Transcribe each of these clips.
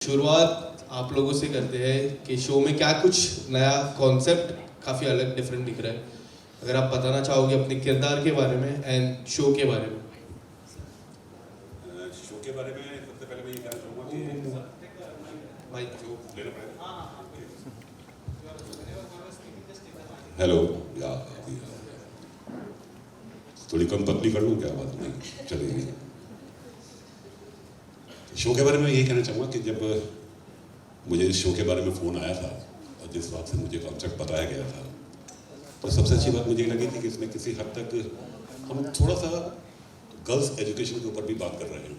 शुरुआत आप लोगों से करते हैं कि शो में क्या कुछ नया कॉन्सेप्ट काफ़ी अलग डिफरेंट दिख रहा है। अगर आप बताना चाहोगे अपने किरदार के बारे में एंड शो के बारे में। शो के बारे में सबसे पहले मैं ये कहना चाहूँगा कि माइक जो लेना पड़ेगा। हेलो या थोड़ी कम पतली कर लूँ क्या? बात नहीं चलेगी। शो के बारे में यही कहना चाहूँगा कि जब मुझे इस शो के बारे में फ़ोन आया था और जिस बात से मुझे कॉन्सेप्ट बताया गया था, तो सबसे अच्छी बात मुझे लगी थी कि इसमें किसी हद तक हम थोड़ा सा गर्ल्स एजुकेशन के ऊपर भी बात कर रहे हैं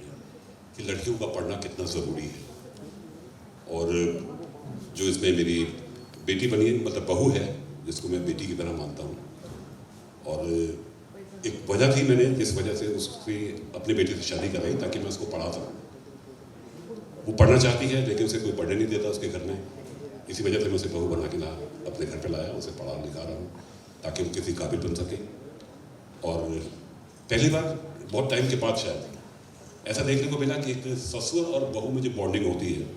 कि लड़कियों का पढ़ना कितना ज़रूरी है। और जो इसमें मेरी बेटी बनी है, मतलब बहू है, जिसको मैं बेटी की तरह मानता हूँ, और एक वजह थी मैंने जिस वजह से उसकी अपनी बेटी से शादी कराई ताकि मैं उसको पढ़ा सकूँ। वो पढ़ना चाहती है लेकिन उसे कोई पढ़ने नहीं देता उसके घर में। इसी वजह से मैं उसे बहू बना के ना अपने घर पे लाया, उसे पढ़ा लिखा रहा हूँ ताकि वो किसी काबिल बन सके। और पहली बार बहुत टाइम के बाद शायद ऐसा देखने को मिला कि एक ससुर और बहू में जो बॉन्डिंग होती है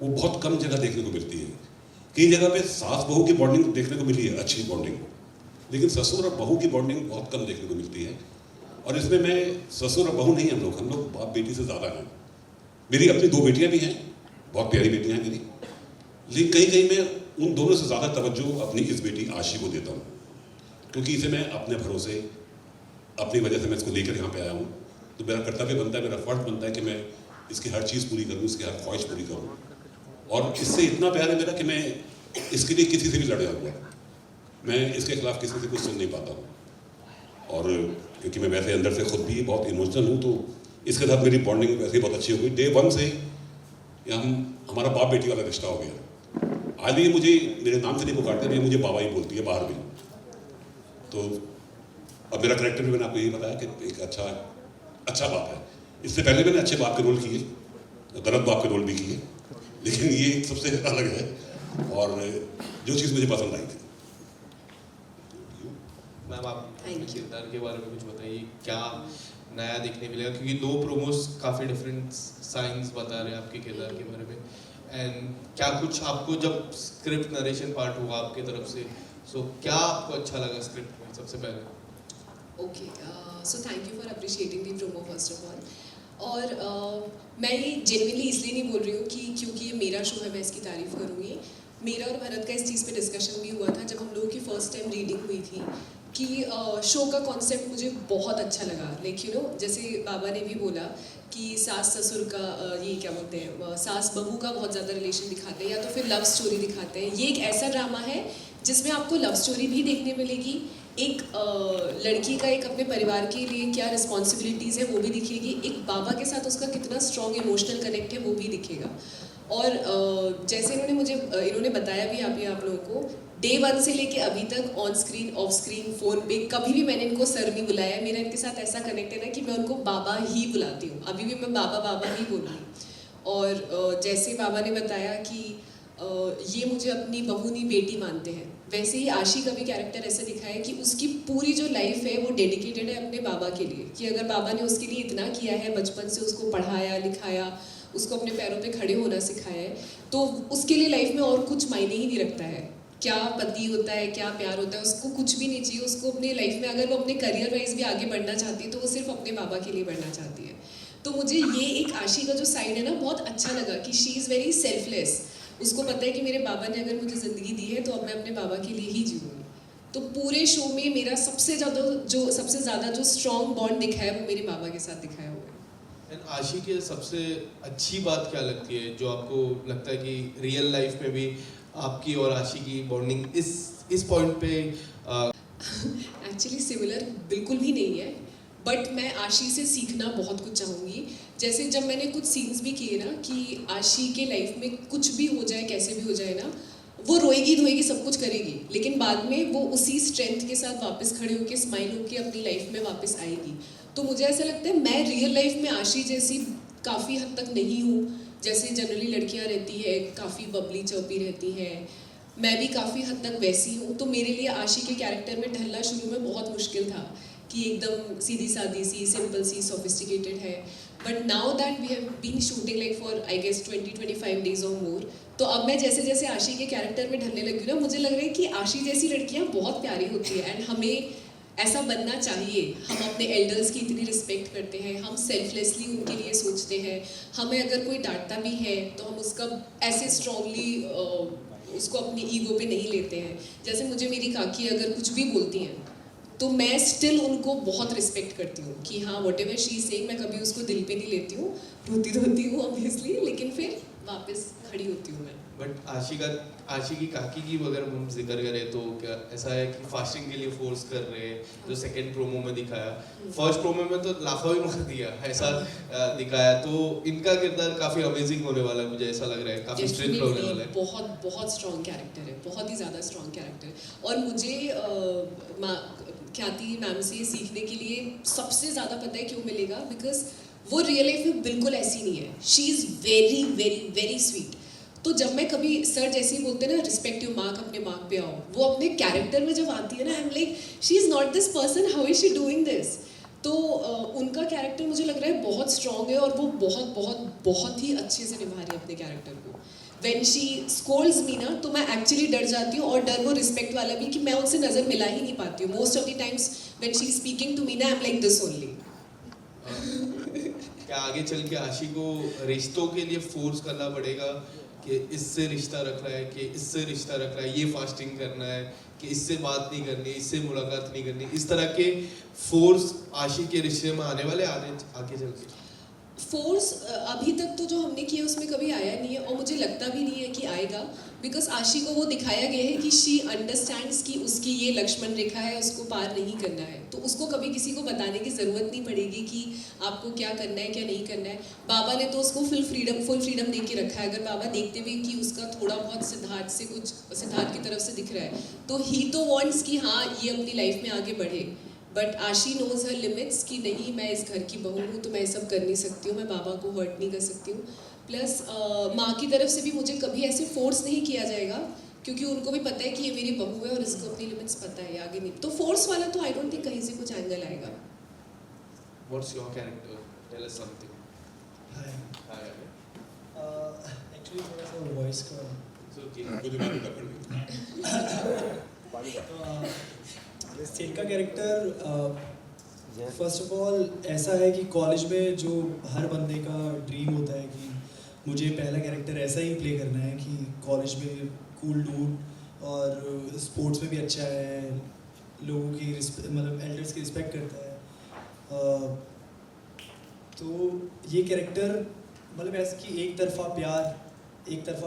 वो बहुत कम जगह देखने को मिलती है। कई जगह पे सास बहू की बॉन्डिंग देखने को मिली है, अच्छी बॉन्डिंग, लेकिन ससुर और बहू की बॉन्डिंग बहुत कम देखने को मिलती है। और इसमें मैं ससुर और बहू नहीं, हम लोग बाप बेटी से ज़्यादा हैं। मेरी अपनी दो बेटियां भी हैं, बहुत प्यारी बेटियां हैं मेरी, लेकिन कहीं कहीं मैं उन दोनों से ज़्यादा तवज्जो अपनी इस बेटी आशी को देता हूँ, क्योंकि इसे मैं अपने भरोसे अपनी वजह से मैं इसको लेकर यहाँ पे आया हूँ। तो मेरा कर्तव्य बनता है, मेरा फ़र्ज बनता है कि मैं इसकी हर चीज़ पूरी करूँ, इसकी हर ख्वाहिश पूरी करूँ। और इससे इतना प्यार है मेरा कि मैं इसके लिए किसी से भी लड़ जाऊँगा। मैं इसके खिलाफ किसी से कुछ सुन नहीं पाता हूँ। और क्योंकि मैं वैसे अंदर से खुद भी बहुत इमोशनल हूँ, तो इसके साथ मेरी बॉन्डिंग वैसे ही बहुत अच्छी हो गई। डे वन से हमारा बाप बेटी वाला रिश्ता हो गया। आज भी मुझे मेरे नाम से नहीं पुकारते, नहीं मुझे बाबा ही बोलती है बाहर भी। तो अब मेरा करेक्टर भी मैंने आपको यही बताया कि एक अच्छा बाप है। इससे पहले मैंने अच्छे बाप के रोल किए, गलत बाप के रोल भी किए, लेकिन ये सबसे अलग है और जो चीज़ मुझे पसंद आई थी। मैम आप किरदार के बारे में कुछ बताइए, क्या नया देखने मिलेगा? क्योंकि दो प्रोमोस काफ़ी डिफरेंट साइंस बता रहे हैं आपके किरदार के बारे में। एंड क्या कुछ आपको जब स्क्रिप्ट नरेशन पार्ट हुआ आपके तरफ से, सो क्या आपको अच्छा लगा स्क्रिप्ट में सबसे पहले? Okay, so thank you for appreciating the promo first of all. और मैं ये जेन्युइनली इसलिए नहीं बोल रही हूँ कि क्योंकि ये मेरा शो है मैं इसकी तारीफ़ करूँगी। मेरा और भरत का इस चीज़ पे डिस्कशन भी हुआ था जब हम लोगों की फर्स्ट टाइम रीडिंग हुई थी कि शो का कॉन्सेप्ट मुझे बहुत अच्छा लगा। लाइक यू नो, जैसे बाबा ने भी बोला कि सास ससुर का ये क्या बोलते हैं, सास बहू का बहुत ज़्यादा रिलेशन दिखाते हैं या तो फिर लव स्टोरी दिखाते हैं। ये एक ऐसा ड्रामा है जिसमें आपको लव स्टोरी भी देखने मिलेगी, एक लड़की का एक अपने परिवार के लिए क्या रिस्पॉन्सिबिलिटीज़ है वो भी दिखेगी, एक बाबा के साथ उसका कितना स्ट्रॉन्ग इमोशनल कनेक्ट है वो भी दिखेगा। और जैसे इन्होंने बताया भी आप लोगों को, डे वन से लेके अभी तक on screen of screen phone पे कभी भी मैंने इनको सर नहीं बुलाया। मेरा इनके साथ ऐसा कनेक्ट है ना कि मैं उनको बाबा ही बुलाती हूँ, अभी भी मैं बाबा बाबा ही बोलूँगी। और जैसे बाबा ने बताया कि ये मुझे अपनी बहू नहीं बेटी मानते हैं, वैसे ही आशी का भी कैरेक्टर ऐसे दिखाया है कि उसकी पूरी जो लाइफ है वो डेडिकेटेड है अपने बाबा के लिए, कि अगर बाबा ने उसके लिए इतना किया है, बचपन से उसको पढ़ाया लिखाया, उसको अपने पैरों पे खड़े होना सिखाया है, तो उसके लिए लाइफ में और कुछ मायने ही नहीं रखता है। क्या पति होता है, क्या प्यार होता है, उसको कुछ भी नहीं चाहिए। उसको अपनी लाइफ में अगर वो अपने करियर वाइज भी आगे बढ़ना चाहती है तो वो सिर्फ अपने बाबा के लिए बढ़ना चाहती है। तो मुझे ये एक आशी का जो साइड है ना बहुत अच्छा लगा कि शी इज़ वेरी सेल्फलेस। उसको पता है कि मेरे बाबा ने अगर मुझे ज़िंदगी दी है तो अब मैं अपने बाबा के लिए ही जीऊँगी। तो पूरे शो में मेरा सबसे ज़्यादा जो स्ट्रॉन्ग बॉन्ड दिखा है वो मेरे बाबा के साथ दिखाया हुआ है। एंड आशी की सबसे अच्छी बात क्या लगती है जो आपको लगता है कि रियल लाइफ में भी आपकी और आशी की बॉन्डिंग इस पॉइंट पे एक्चुअली सिमिलर बिल्कुल भी नहीं है, बट मैं आशी से सीखना बहुत कुछ चाहूँगी। जैसे जब मैंने कुछ सीन्स भी किए ना कि आशी के लाइफ में कुछ भी हो जाए, कैसे भी हो जाए ना, वो रोएगी धोएगी सब कुछ करेगी, लेकिन बाद में वो उसी स्ट्रेंथ के साथ वापस खड़े होकर स्माइल होकर अपनी लाइफ में वापस आएगी। तो मुझे ऐसा लगता है मैं रियल लाइफ में आशी जैसी काफ़ी हद तक नहीं हूँ। जैसे जनरली लड़कियाँ रहती है, काफ़ी बबली चौपी रहती हैं, मैं भी काफ़ी हद तक वैसी हूँ। तो मेरे लिए आशी के कैरेक्टर में ढलना शुरू में बहुत मुश्किल था कि एकदम सीधी सादी सी, सिंपल सी, सोफिस्टिकेटेड है। But now that we have been shooting like for I guess 20-25 days और मोर, तो अब मैं जैसे जैसे आशी के कैरेक्टर में ढलने लगी हूँ ना, मुझे लग रहा है कि आशी जैसी लड़कियाँ बहुत प्यारी होती है एंड हमें ऐसा बनना चाहिए। हम अपने एल्डर्स की इतनी रिस्पेक्ट करते हैं, हम सेल्फलेसली उनके लिए सोचते हैं, हमें अगर कोई डांटता भी है तो हम उसका ऐसे स्ट्रांगली उसको अपनी ईगो पे नहीं लेते हैं। जैसे मुझे मेरी काकी अगर कुछ भी बोलती हैं तो मैं स्टिल उनको बहुत रिस्पेक्ट करती हूँ कि हाँ वट एवर शी सेइंग, मैं कभी उसको दिल पे नहीं लेती हूँ, रोती हूँ ऑब्वियसली, लेकिन फिर वापस खड़ी होती हूँ मैं। बट आशी की काकी की अगर हम जिक्र करें तो क्या ऐसा है कि फास्टिंग के लिए फोर्स कर रहे हैं, जो सेकंड प्रोमो में दिखाया, फर्स्ट प्रोमो में तो लाखों ही मार दिया ऐसा दिखाया, तो इनका किरदार काफी अमेजिंग होने वाला है, मुझे ऐसा लग रहा है काफी स्ट्रेंथ होने वाला है। बहुत बहुत स्ट्रॉन्ग कैरेक्टर है, बहुत ही ज़्यादा स्ट्रॉन्ग कैरेक्टर। और मुझे ख्याति मैम से सीखने के लिए सबसे ज़्यादा पता है क्यों मिलेगा, बिकॉज वो रियल लाइफ में बिल्कुल ऐसी नहीं है। She is very very very sweet. तो जब मैं कभी सर जैसे ही बोलते हैं ना रिस्पेक्ट योर मार्क, अपने मार्क पे आओ, वो अपने कैरेक्टर में जब आती है ना, I am like she is not this person, how is she doing this. तो उनका कैरेक्टर मुझे लग रहा है बहुत स्ट्रॉन्ग है और वो बहुत बहुत बहुत ही अच्छे से निभा रही है अपने कैरेक्टर को। When she scolds me ना, तो मैं एक्चुअली डर जाती हूँ, और डर वो रिस्पेक्ट वाला भी कि मैं उनसे नज़र मिला ही नहीं पाती हूँ। Most of the times when she is speaking to me ना, I'm like this only. क्या आगे चल के आशी को रिश्तों के लिए फोर्स करना पड़ेगा कि इससे रिश्ता रखना है, कि इससे रिश्ता रखना है, ये फास्टिंग करना है, कि इससे बात नहीं करनी, इससे मुलाकात नहीं करनी, इस तरह के फोर्स आशी के रिश्ते में आने वाले आगे चल के? फोर्स अभी तक तो जो हमने किया उसमें कभी आया नहीं है, और मुझे लगता भी नहीं है कि आएगा, बिकॉज आशी को वो दिखाया गया है कि शी अंडरस्टैंड्स कि उसकी ये लक्ष्मण रेखा है, उसको पार नहीं करना है, तो उसको कभी किसी को बताने की ज़रूरत नहीं पड़ेगी कि आपको क्या करना है क्या नहीं करना है। बाबा ने तो उसको फुल फ्रीडम दे के रखा है। अगर बाबा देखते भी कि उसका थोड़ा बहुत सिद्धार्थ की तरफ से दिख रहा है, तो ही तो वॉन्ट्स कि हाँ ये अपनी लाइफ में आगे बढ़े, बट आशी नोज हर लिमिट्स कि नहीं, मैं इस घर की बहू हूँ तो मैं सब कर नहीं सकती हूँ, मैं बाबा को हर्ट नहीं कर सकती हूँ। प्लस माँ की तरफ से भी मुझे कभी ऐसे फोर्स नहीं किया जाएगा, क्योंकि उनको भी पता है कि ये मेरी बहू है और इसको अपनी लिमिट्स पता है, आगे नहीं। तो फोर्स वाला तो आई डोंट थिंक कहीं से कुछ एंगल आएगा। What's your character? Tell us something. Hi Hi. Actually थोड़ा सा वॉइस का It's okay. मुझे बात कर सेल का कैरेक्टर फर्स्ट ऑफ ऑल ऐसा है कि कॉलेज में जो हर बंदे का ड्रीम होता है कि मुझे पहला कैरेक्टर ऐसा ही प्ले करना है कि कॉलेज में कूल डूड और स्पोर्ट्स में भी अच्छा है, लोगों की मतलब एल्डर्स की रिस्पेक्ट करता है। तो ये कैरेक्टर मतलब ऐसा कि एक तरफा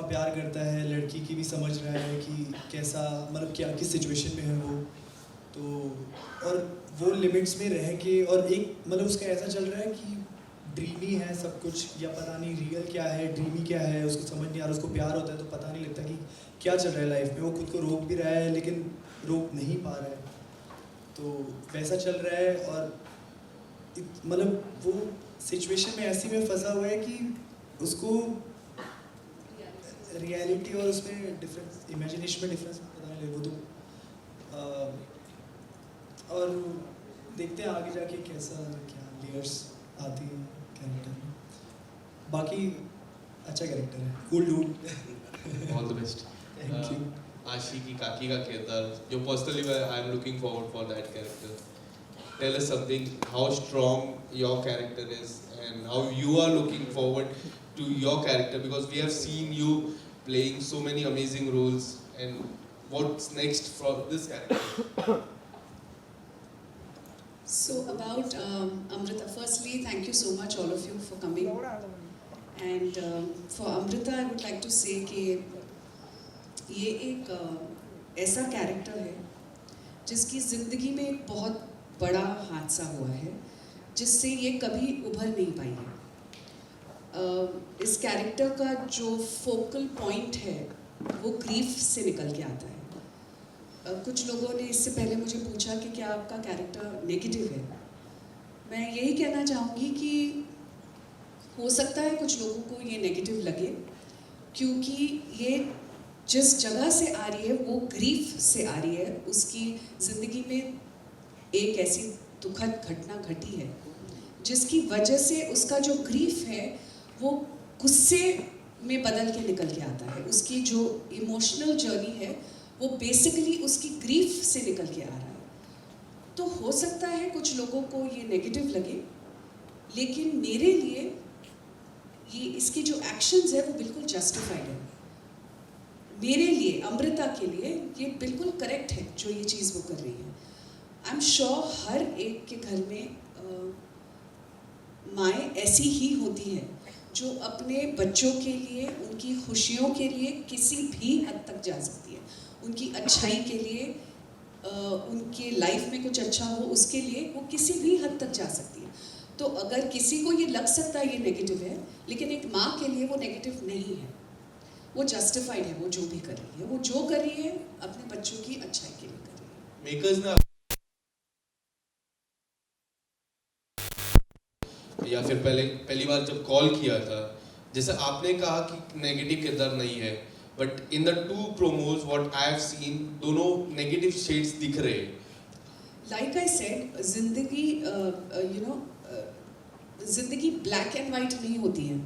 प्यार करता है, लड़की की भी समझ रहा है कि कैसा मतलब क्या किस सिचुएशन में है वो, तो और वो लिमिट्स में रह के, और एक मतलब उसका ऐसा चल रहा है कि ड्रीमी है सब कुछ, या पता नहीं रियल क्या है ड्रीमी क्या है, उसको समझ नहीं आ रहा। उसको प्यार होता है तो पता नहीं लगता कि क्या चल रहा है लाइफ में, वो खुद को रोक भी रहा है लेकिन रोक नहीं पा रहा है, तो वैसा चल रहा है। और मतलब वो सिचुएशन में ऐसी में फंसा हुआ है कि उसको रियलिटी और उसमें डिफरेंस, इमेजिनेशन में डिफरेंस पता नहीं लगे वो तो। और देखते हैं आगे जाके कैसा क्या लेयर्स आती हैं कैरेक्टर में। बाकी अच्छा कैरेक्टर है, cool dude. All the best. Thank you. आशी की काकी का किरदार जो personally I am looking forward for that character. Tell us something, how strong your character is and how you are looking forward to your character, because we have seen you playing so many amazing roles, and what's next for this character? So about Amrita, firstly, thank you so much all of you for coming. And for Amrita, I would like to say कि ये एक ऐसा character है जिसकी ज़िंदगी में एक बहुत बड़ा हादसा हुआ है, जिससे ये कभी उभर नहीं पाई है। इस कैरेक्टर का जो फोकल पॉइंट है वो ग्रीफ से निकल के आता है। कुछ लोगों ने इससे पहले मुझे पूछा कि क्या आपका कैरेक्टर नेगेटिव है। मैं यही कहना चाहूँगी कि हो सकता है कुछ लोगों को ये नेगेटिव लगे, क्योंकि ये जिस जगह से आ रही है वो ग्रीफ से आ रही है। उसकी ज़िंदगी में एक ऐसी दुखद घटना घटी है जिसकी वजह से उसका जो ग्रीफ है वो गुस्से में बदल के निकल के आता है। उसकी जो इमोशनल जर्नी है वो बेसिकली उसकी ग्रीफ से निकल के आ रहा है। तो हो सकता है कुछ लोगों को ये नेगेटिव लगे, लेकिन मेरे लिए ये इसकी जो एक्शंस है वो बिल्कुल जस्टिफाइड है। मेरे लिए, अमृता के लिए ये बिल्कुल करेक्ट है जो ये चीज़ वो कर रही है। आई एम श्योर हर एक के घर में माएँ ऐसी ही होती हैं जो अपने बच्चों के लिए, उनकी खुशियों के लिए किसी भी हद तक जा सकती है। उनकी अच्छाई के लिए, उनके लाइफ में कुछ अच्छा हो उसके लिए वो किसी भी हद तक जा सकती है। तो अगर किसी को ये लग सकता है ये नेगेटिव है, लेकिन एक माँ के लिए वो नेगेटिव नहीं है, वो जस्टिफाइड है। वो जो भी कर रही है, वो जो कर रही है अपने बच्चों की अच्छाई के लिए कर रही है। मेकर्स ने या फिर पहली बार जब कॉल किया था, जैसे आपने कहा कि नेगेटिव किरदार नहीं है, but in the 2 promos what I have seen, दोनों नेगेटिव शेड्स दिख रहे हैं। लाइक आई सेड, जिंदगी जिंदगी ब्लैक एंड वाइट नहीं होती है।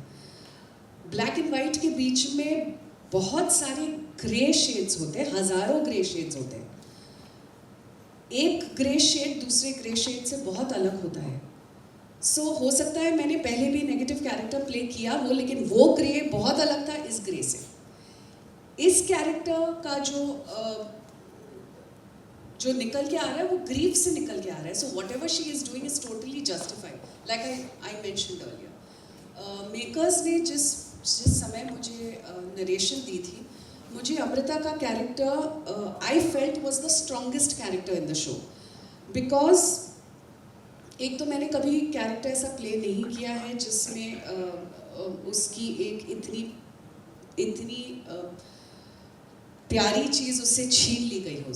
ब्लैक एंड वाइट के बीच में बहुत सारे ग्रे शेड्स होते हैं, हजारों ग्रे शेड्स होते हैं। एक ग्रे शेड दूसरे ग्रे शेड से बहुत अलग होता है। सो हो सकता है मैंने पहले भी नेगेटिव कैरेक्टर प्ले किया हो, लेकिन वो ग्रे बहुत अलग था इस ग्रे से। इस कैरेक्टर का जो निकल के आ रहा है वो ग्रीफ से निकल के आ रहा है। So what ever she is doing is totally justified, like I mentioned earlier. Makers ने जिस समय मुझे नरेशन दी थी, मुझे अमृता का character I felt was the strongest character in the show. Because एक तो मैंने कभी कैरेक्टर ऐसा प्ले नहीं किया है जिसमें उसकी एक इतनी प्यारी चीज़ उससे छीन ली गई हो।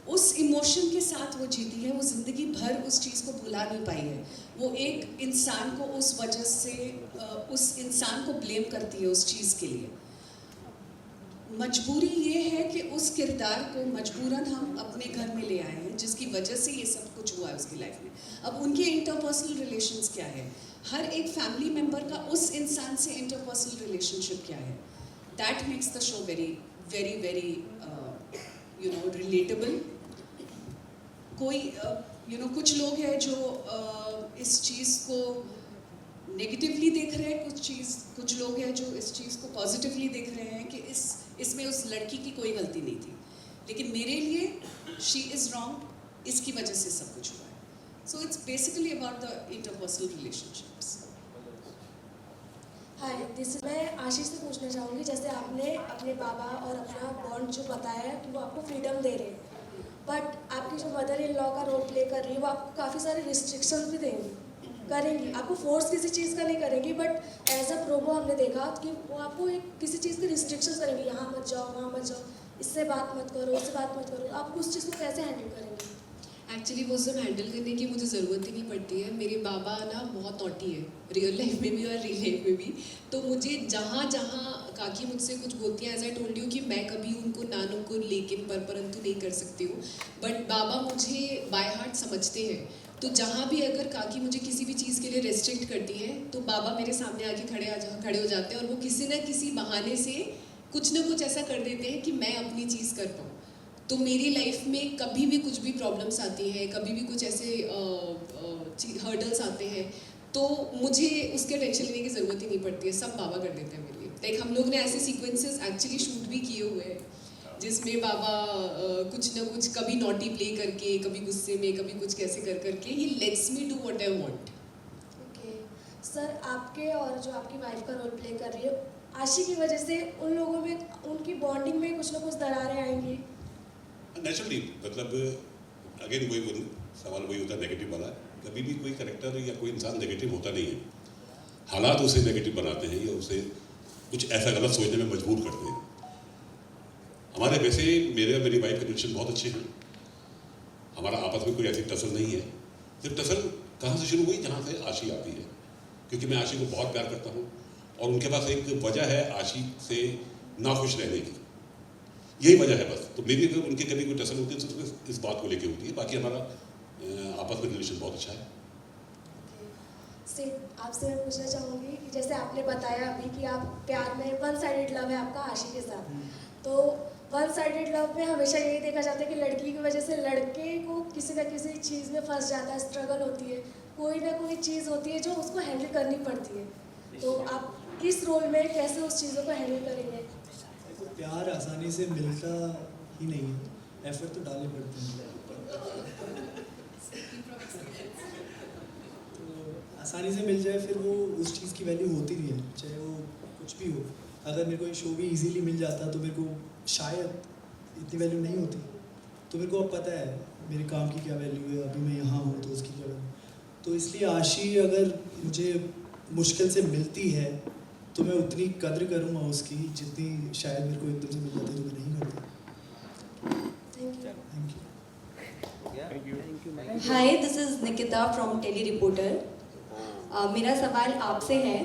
उस इमोशन के साथ वो जीती है, वो ज़िंदगी भर उस चीज़ को भुला नहीं पाई है। वो एक इंसान को उस वजह से उस इंसान को ब्लेम करती है उस चीज़ के लिए। मजबूरी ये है कि उस किरदार को मजबूरन हम अपने घर में ले आए हैं, जिसकी वजह से ये सब कुछ हुआ है उसकी लाइफ में। अब उनके इंटरपर्सनल रिलेशंस क्या है, हर एक फैमिली मेम्बर का उस इंसान से इंटरपर्सनल रिलेशनशिप क्या है, that makes the show very very very relatable. कोई कुछ लोग हैं जो इस चीज़ को नेगेटिवली देख रहे हैं, कुछ लोग हैं जो इस चीज़ को पॉजिटिवली देख रहे हैं कि इसमें उस लड़की की कोई गलती नहीं थी, लेकिन मेरे लिए शी इज़ रॉन्ग, इसकी वजह से सब कुछ हुआ है। So it's basically about the interpersonal relationships. Hi, मैं आशीष से पूछना चाहूँगी, जैसे आपने अपने बाबा और अपना बॉन्ड जो बताया है कि वो आपको फ्रीडम दे रहे हैं, बट आपकी जो मदर इन लॉ का रोल प्ले कर रही है वो आपको काफ़ी सारे रिस्ट्रिक्शंस भी करेंगी। आपको फोर्स किसी चीज़ का नहीं करेंगी, बट एज अ प्रोमो हमने देखा कि वो आपको किसी चीज़ की रिस्ट्रिक्शंस करेंगी, यहाँ मत जाओ, वहाँ मत जाओ, इससे बात मत करो, उससे बात मत करो। आप उस चीज़ को कैसे हैंडल करेंगे? एक्चुअली वो सब हैंडल करने की मुझे ज़रूरत ही नहीं पड़ती है। मेरे बाबा ना बहुत नॉटी है, रियल लाइफ में भी और रियल लाइफ में भी। तो मुझे जहाँ जहाँ काकी मुझसे कुछ बोलती हैं, एज आई टोल्ड यू कि मैं कभी उनको नानों को लेकिन परंतु नहीं कर सकती हूँ, बट बाबा मुझे बाय हार्ट समझते हैं। तो जहाँ भी अगर काकी मुझे किसी भी चीज़ के लिए रेस्ट्रिक्ट करती है तो बाबा मेरे सामने आके खड़े हो जाते हैं, और वो किसी न किसी बहाने से कुछ ना कुछ ऐसा कर देते हैं कि मैं अपनी चीज़ कर पाऊँ। तो मेरी लाइफ में कभी भी कुछ भी प्रॉब्लम्स आती हैं, कभी भी कुछ ऐसे हर्डल्स आते हैं, तो मुझे उसके टेंशन लेने की ज़रूरत ही नहीं पड़ती है, सब बाबा कर देते हैं मेरे लिए। लाइक हम लोग ने ऐसे सीक्वेंसेस एक्चुअली शूट भी किए हुए हैं जिसमें बाबा कुछ ना कुछ कभी नॉटी प्ले करके, कभी गुस्से में, कभी कुछ कैसे कर करके ही let's me do what I want. Okay sir, आपके और जो आपकी वाइफ का रोल प्ले कर रही है आशी की वजह से उन लोगों में, उनकी बॉन्डिंग में कुछ ना कुछ दरारें आएंगी नेचुरली। मतलब अगेन वही सवाल वही होता है नेगेटिव वाला। कभी भी कोई कैरेक्टर या कोई इंसान नेगेटिव होता नहीं है, हालात उसे नेगेटिव बनाते हैं या उसे कुछ ऐसा गलत सोचने में मजबूर करते हैं। हमारे वैसे मेरे और मेरी वाइफ के रिलेशन बहुत अच्छे हैं, हमारा आपस में कोई ऐसी टसल नहीं है। सिर्फ टसल कहाँ से शुरू हुई, जहाँ से आशी आती है, क्योंकि मैं आशी को बहुत प्यार करता हूँ और उनके पास एक वजह है आशी से नाखुश रहने की, यही वजह है बस। तो मेरी अगर उनके कभी कोई टसल होती है तो इस बात को लेकर होती है। बाकी हमारा आपस में रिलेशन बहुत अच्छा है। से आपसे मैं पूछना चाहूँगी कि जैसे आपने बताया अभी कि आप प्यार में वन साइडेड लव है आपका आशिक के साथ, तो वन साइडेड लव में हमेशा यही देखा जाता है कि लड़की की वजह से लड़के को किसी न किसी चीज़ में फंस जाता है, स्ट्रगल होती है, कोई ना कोई चीज़ होती है जो उसको हैंडल करनी पड़ती है। तो आप इस रोल में कैसे उस चीज़ों को हैंडल करेंगे? देखो, प्यार आसानी से मिलता ही नहीं है, एफर्ट तो डालने पड़ते हैं। तो आसानी से मिल जाए फिर वो उस चीज़ की वैल्यू होती नहीं है, चाहे वो कुछ भी हो। अगर मेरे को ये शो भी इजीली मिल जाता तो मेरे को शायद इतनी वैल्यू नहीं होती। तो मेरे को अब पता है मेरे काम की क्या वैल्यू है, अभी मैं यहाँ हूँ तो उसकी क्या वैल्यू। तो इसलिए आशी अगर मुझे मुश्किल से मिलती है तो मैं उतनी कद्र करूँगा उसकी जितनी शायद मेरे को एकदम से मिल जाती तो मैं नहीं करता। Thank you. Hi, this is Nikita from Tele Reporter. मेरा सवाल आपसे है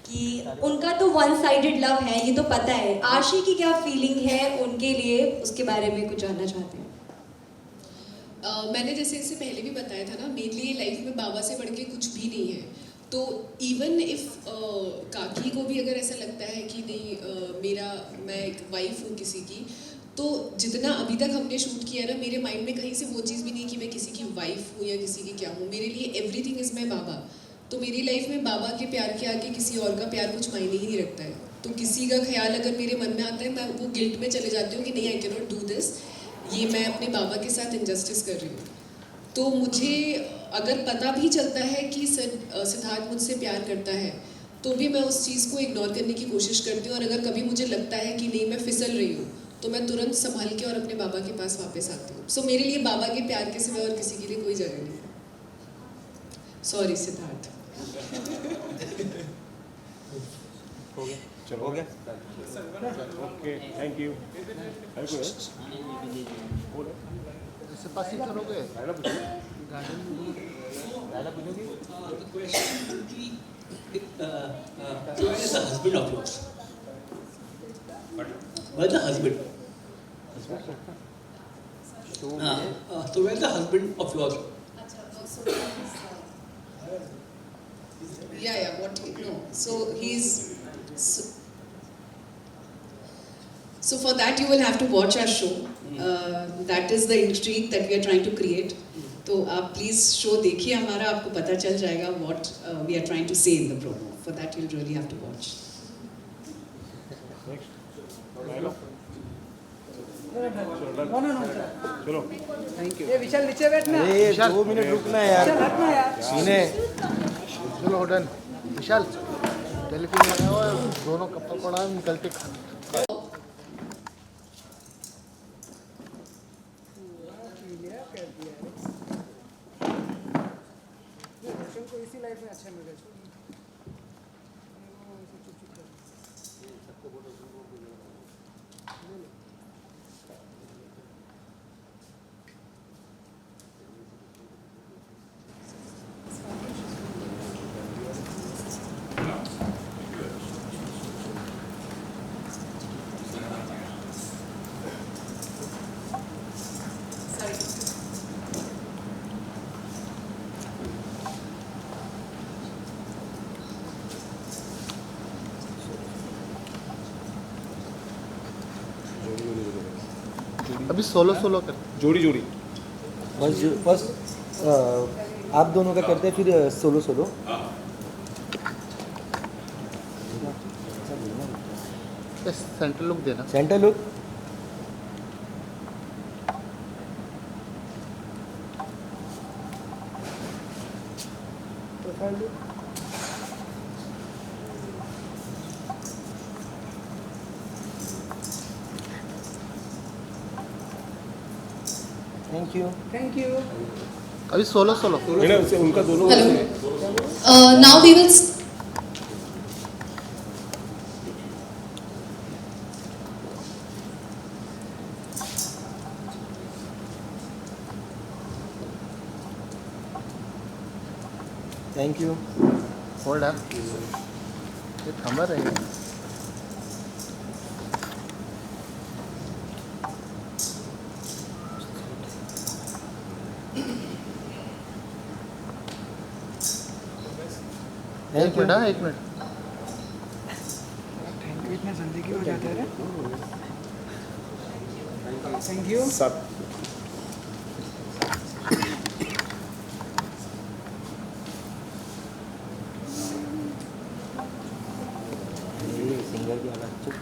कि उनका तो वन साइडेड लव है, ये तो पता है, आशी की क्या फीलिंग है उनके लिए, उसके बारे में कुछ जानना चाहते हैं। मैंने जैसे इससे पहले भी बताया था ना, मेरे लिए लाइफ में बाबा से बढ़ के कुछ भी नहीं है। तो इवन इफ़ काकी को भी अगर ऐसा लगता है कि नहीं मैं एक वाइफ हूँ किसी की, तो जितना अभी तक हमने शूट किया ना, मेरे माइंड में कहीं से वो चीज़ भी नहीं कि मैं किसी की वाइफ हूँ या किसी की क्या हूँ। मेरे लिए एवरीथिंग इज़ माई बाबा। तो मेरी लाइफ में बाबा के प्यार के आगे किसी और का प्यार कुछ मायने ही नहीं रखता है। तो किसी का ख्याल अगर मेरे मन में आता है, मैं वो गिल्ट में चले जाती हूँ कि नहीं, I can not do this, ये मैं अपने बाबा के साथ इनजस्टिस कर रही हूँ। तो मुझे अगर पता भी चलता है कि सिद्धार्थ मुझसे प्यार करता है, तो भी मैं उस चीज़ को इग्नोर करने की कोशिश करती हूँ। और अगर कभी मुझे लगता है कि नहीं, मैं फिसल रही हूँ, तो मैं तुरंत संभल के और अपने बाबा के पास वापस आती हूँ। सो मेरे लिए बाबा के प्यार के सिवा और किसी के लिए कोई जगह नहीं है। सॉरी सिद्धार्थ। हो गया, चलो हो गया, ओके, थैंक यू। इससे पास ही करोगे Where is the husband of yours? Where is the husband? So where is the husband of yours? Yeah, what? No. So he's. So for that you will have to watch our show. That is the intrigue that we are trying to create. तो आप please show देखिए हमारा, आपको पता चल जाएगा what we are trying to say in the promo. For that you'll really have to watch. चलो, thank you. विशाल नीचे बैठना, विशाल 2 मिनट रुकना यार, सीने। चलो डन। विशाल टेलीफोन लगाया हुआ है, दोनों कपल पड़ा है, निकल के खाना। इसी लाइफ में अच्छा मिल गया। अभी सोलो कर, जोड़ी बस आप दोनों का करते हैं, फिर सोलो। सेंटर लुक देना, centre look. Profile look. Thank you. अभी सोलो उनका दोनों। Hello. Now we will. Thank you. Hold up, ये थंबा रहेगा। एक मिनट, हाँ, 1 मिनट। इतना जल्दी क्यों हो जाता है? Thank you. सब सिंगर की आवाज़ चुप।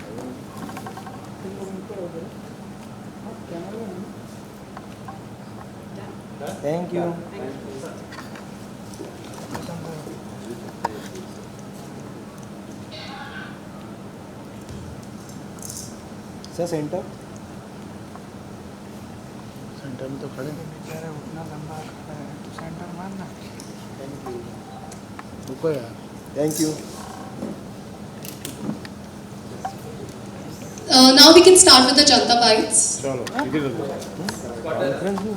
Thank you. Sir centre centre में तो खड़े हैं। बेचारा उतना लंबा खड़ा है तो सेंटर मारना। रुको यार। Thank you. Now we can start with the Janta Bites. चलो, ठीक है, जल्दी। कॉन्फ्रेंस में